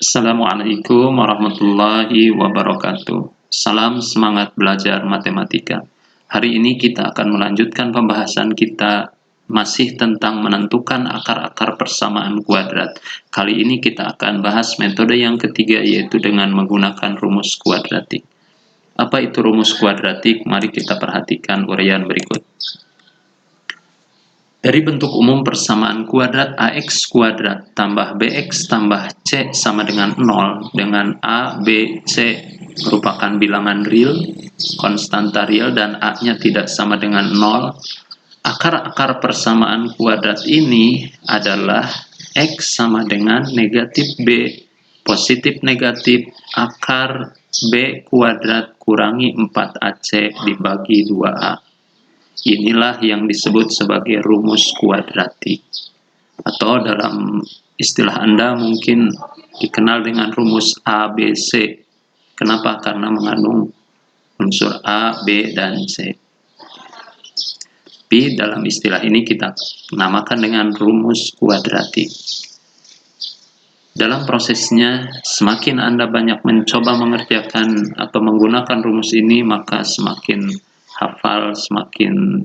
Assalamualaikum warahmatullahi wabarakatuh. Salam semangat belajar matematika. Hari ini kita akan melanjutkan pembahasan kita masih tentang menentukan akar-akar persamaan kuadrat. Kali ini kita akan bahas metode yang ketiga, yaitu dengan menggunakan rumus kuadratik. Apa itu rumus kuadratik? Mari kita perhatikan uraian berikut. Dari bentuk umum persamaan kuadrat AX kuadrat tambah BX tambah C sama dengan 0, dengan A, B, C merupakan bilangan real, konstanta real, dan A-nya tidak sama dengan 0. Akar-akar persamaan kuadrat ini adalah X sama dengan negatif B, positif negatif akar B kuadrat kurangi 4AC dibagi 2A. Inilah yang disebut sebagai rumus kuadratik, atau dalam istilah Anda mungkin dikenal dengan rumus ABC. Kenapa? Karena mengandung unsur A, B, dan C. Tapi dalam istilah ini kita namakan dengan rumus kuadratik. Dalam prosesnya, semakin Anda banyak mencoba mengerjakan atau menggunakan rumus ini, maka semakin hafal, semakin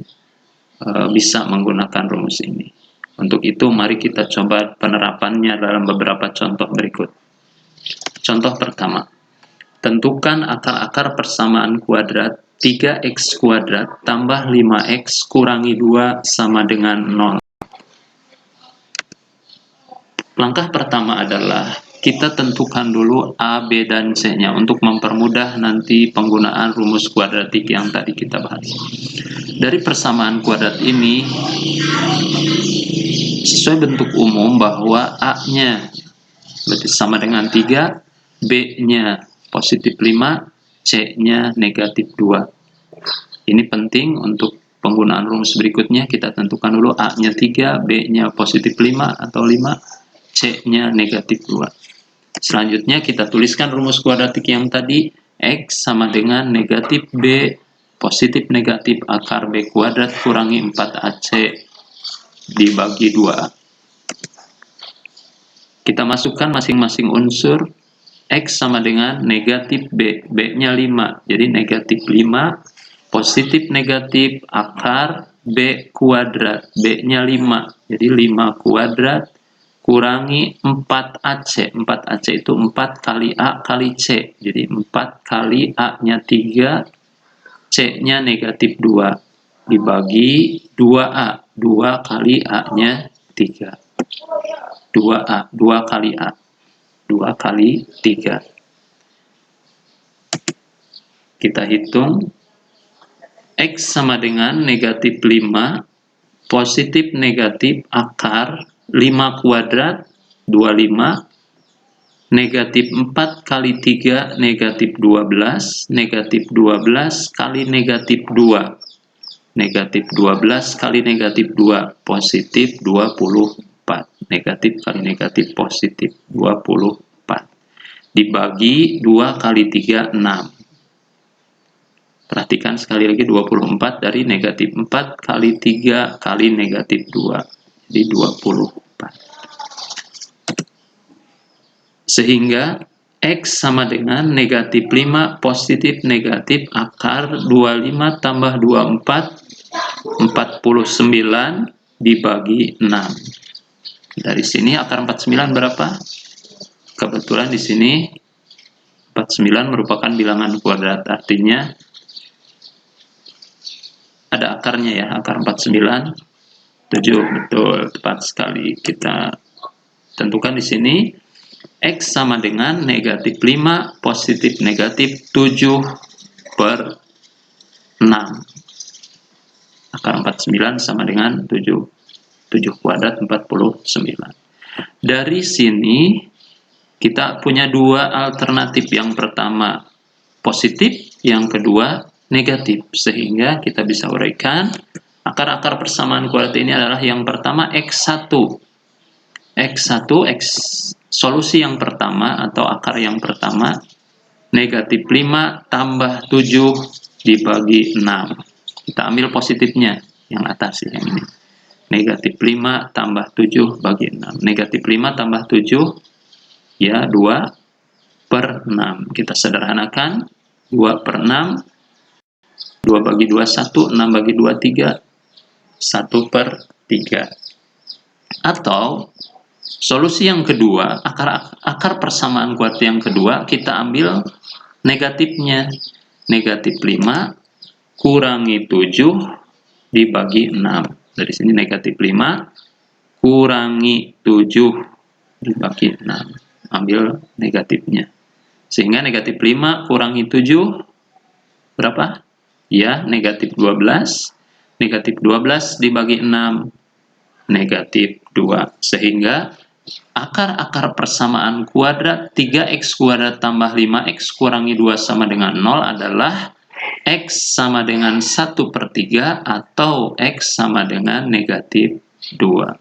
bisa menggunakan rumus ini. Untuk itu, mari kita coba penerapannya dalam beberapa contoh berikut. Contoh pertama, tentukan akar-akar persamaan kuadrat 3x kuadrat tambah 5x kurangi 2 sama dengan 0. Langkah pertama adalah kita tentukan dulu A, B, dan C-nya untuk mempermudah nanti penggunaan rumus kuadratik yang tadi kita bahas. Dari persamaan kuadrat ini, sesuai bentuk umum bahwa A-nya berarti sama dengan 3, B-nya positif 5, C-nya negatif 2. Ini penting untuk penggunaan rumus berikutnya. Kita tentukan dulu A-nya 3, B-nya positif 5 atau 5, C-nya negatif 2. Selanjutnya kita tuliskan rumus kuadratik yang tadi, X sama dengan negatif B positif negatif akar B kuadrat kurangi 4AC dibagi 2. Kita masukkan masing-masing unsur. X sama dengan negatif B, B-nya 5, jadi negatif 5 positif negatif akar B kuadrat, B-nya 5, jadi 5 kuadrat kurangi 4AC. 4AC itu 4 kali A kali C. Jadi 4 kali A-nya 3, C-nya negatif 2. Dibagi 2A. 2 kali A-nya 3. 2A. 2 kali A. 2 kali 3. Kita hitung. X sama dengan negatif 5 positif negatif akar 5 kuadrat 25 negatif 4 kali 3 negatif 12 negatif 12 kali negatif 2 negatif 12 kali negatif 2 positif 24 negatif kali negatif positif 24 dibagi 2 kali 3 6. Perhatikan sekali lagi 24 dari negatif 4 kali 3 kali negatif 2 jadi 24. Sehingga X sama dengan negatif 5 positif negatif akar 25 tambah 24 49 dibagi 6. Dari sini akar 49 berapa? Kebetulan di sini 49 merupakan bilangan kuadrat, artinya ada akarnya ya, akar 49 7, betul, tepat sekali. Kita tentukan di sini X sama dengan negatif 5 positif negatif 7 per 6. Akar 49 sama dengan 7 kuadrat 49. Dari sini kita punya dua alternatif. Yang pertama positif, yang kedua negatif. Sehingga kita bisa uraikan akar-akar persamaan kuadrat ini adalah yang pertama X1. X1, solusi yang pertama atau akar yang pertama, negatif 5 tambah 7 dibagi 6. Kita ambil positifnya, yang atas yang ini. Negatif 5 tambah 7 bagi 6. Negatif 5 tambah 7 Ya, 2/6. Kita sederhanakan. 2/6. 2 bagi 2, 1. 6 bagi 2, 3. 1/3. Atau solusi yang kedua, akar persamaan kuadrat yang kedua, kita ambil negatifnya. Negatif 5 kurangi 7 dibagi 6. Dari sini negatif 5 kurangi 7 dibagi 6. Ambil negatifnya. Sehingga negatif 5 kurangi 7 berapa? Ya, negatif 12. Negatif 12 dibagi 6 negatif 2. Sehingga akar persamaan kuadrat 3x kuadrat tambah 5x kurangi 2 sama dengan 0 adalah x sama dengan 1/3 atau x sama dengan negatif 2.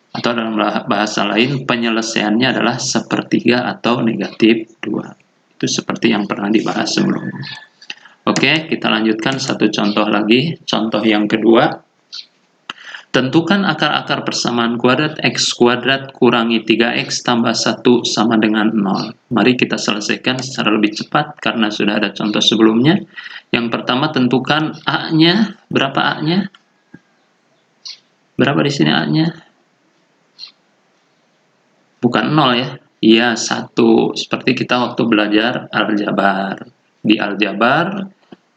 Atau dalam bahasa lain, penyelesaiannya adalah 1/3 atau negatif 2. Itu seperti yang pernah dibahas sebelumnya. Oke, kita lanjutkan satu contoh lagi. Contoh yang kedua. Tentukan akar-akar persamaan kuadrat x kuadrat kurangi 3x tambah 1 sama dengan 0. Mari kita selesaikan secara lebih cepat karena sudah ada contoh sebelumnya. Yang pertama, tentukan a-nya. Berapa a-nya? Berapa di sini a-nya? Bukan 0 ya. Iya, 1. Seperti kita waktu belajar aljabar. Di aljabar,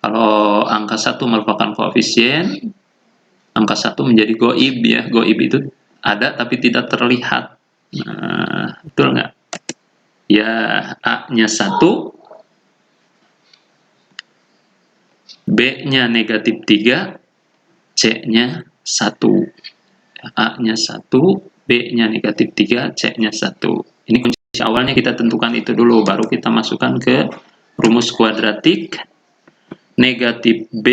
kalau angka 1 merupakan koefisien, angka 1 menjadi goib ya. Goib itu ada tapi tidak terlihat. Nah, betul nggak? Ya, A-nya 1, B-nya negatif 3, C-nya 1. A-nya 1, B-nya negatif 3, C-nya 1. Ini kunci awalnya kita tentukan itu dulu, baru kita masukkan ke rumus kuadratik. Negatif B,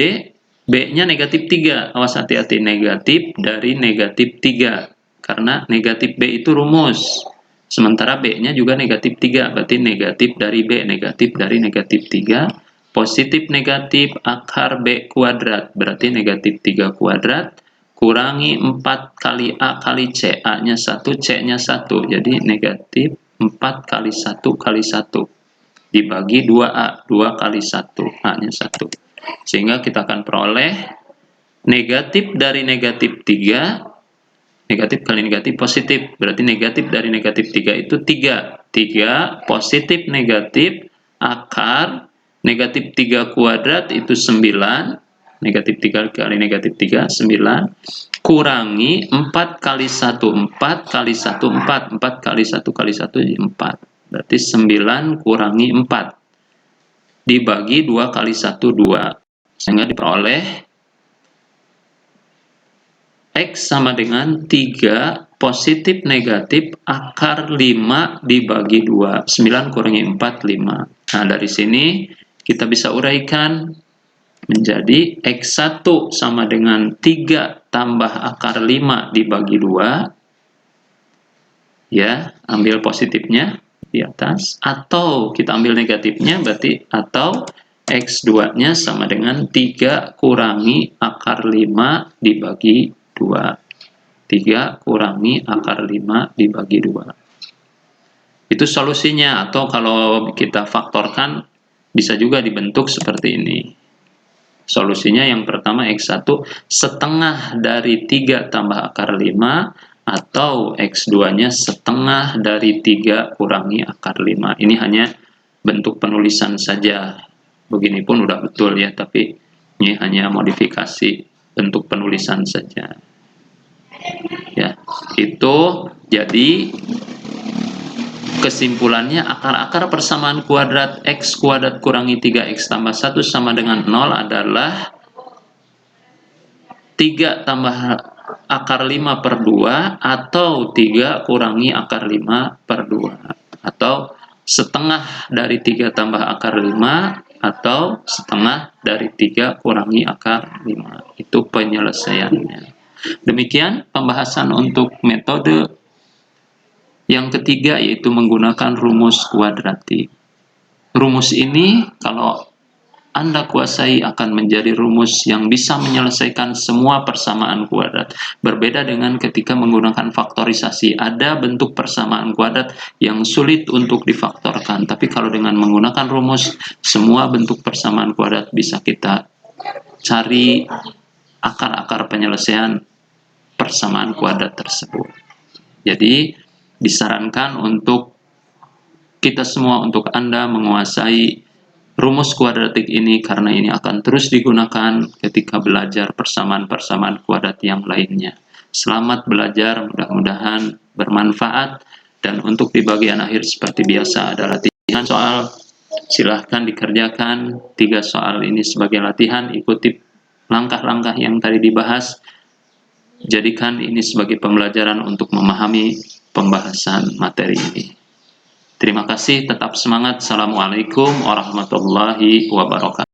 B-nya negatif 3. Awas hati-hati, negatif dari negatif 3. Karena negatif B itu rumus. Sementara B-nya juga negatif 3. Berarti negatif dari B, negatif dari negatif 3. Positif negatif akar B kuadrat. Berarti negatif 3 kuadrat. Kurangi 4 kali A kali C. A-nya 1, C-nya 1. Jadi negatif 4 kali 1 kali 1. Dibagi 2A, 2 kali 1, A-nya 1. Sehingga kita akan peroleh negatif dari negatif 3, negatif kali negatif positif. Berarti negatif dari negatif 3 itu 3. 3 positif negatif, akar negatif 3 kuadrat itu 9. Negatif 3 kali negatif 3, 9. Kurangi 4 kali 1, 4 kali 1, 4. 4 kali 1 kali 1, 4. Berarti 9 kurangi 4. Dibagi 2 kali 1, 2. Sehingga diperoleh X sama dengan 3 positif negatif akar 5 dibagi 2. 9 kurangi 4, 5. Nah, dari sini kita bisa uraikan menjadi X1 sama dengan 3 tambah akar 5 dibagi 2. Ya, ambil positifnya di atas. Atau kita ambil negatifnya, berarti atau X2-nya sama dengan 3 kurangi akar 5 dibagi 2. 3 kurangi akar 5 dibagi 2. Itu solusinya, atau kalau kita faktorkan bisa juga dibentuk seperti ini. Solusinya yang pertama X1 setengah dari 3 tambah akar 5, atau X2-nya setengah dari 3 kurangi akar 5. Ini hanya bentuk penulisan saja. Begini pun udah betul ya, tapi ini hanya modifikasi bentuk penulisan saja. Ya, itu jadi kesimpulannya akar-akar persamaan kuadrat X kuadrat kurangi 3X tambah 1 sama dengan 0 adalah 3 tambah akar 5/2 atau 3 kurangi akar 5/2. Atau setengah dari 3 tambah akar 5 atau setengah dari 3 kurangi akar 5. Itu penyelesaiannya. Demikian pembahasan untuk metode yang ketiga, yaitu menggunakan rumus kuadratik. Rumus ini kalau Anda kuasai akan menjadi rumus yang bisa menyelesaikan semua persamaan kuadrat. Berbeda dengan ketika menggunakan faktorisasi, ada bentuk persamaan kuadrat yang sulit untuk difaktorkan. Tapi kalau dengan menggunakan rumus, semua bentuk persamaan kuadrat bisa kita cari akar-akar penyelesaian persamaan kuadrat tersebut. Jadi disarankan untuk kita semua, untuk Anda menguasai rumus kuadratik ini karena ini akan terus digunakan ketika belajar persamaan-persamaan kuadrat yang lainnya. Selamat belajar, mudah-mudahan bermanfaat. Dan untuk di bagian akhir seperti biasa ada latihan soal. Silahkan dikerjakan 3 soal ini sebagai latihan, ikuti langkah-langkah yang tadi dibahas. Jadikan ini sebagai pembelajaran untuk memahami pembahasan materi ini. Terima kasih, tetap semangat. Assalamualaikum warahmatullahi wabarakatuh.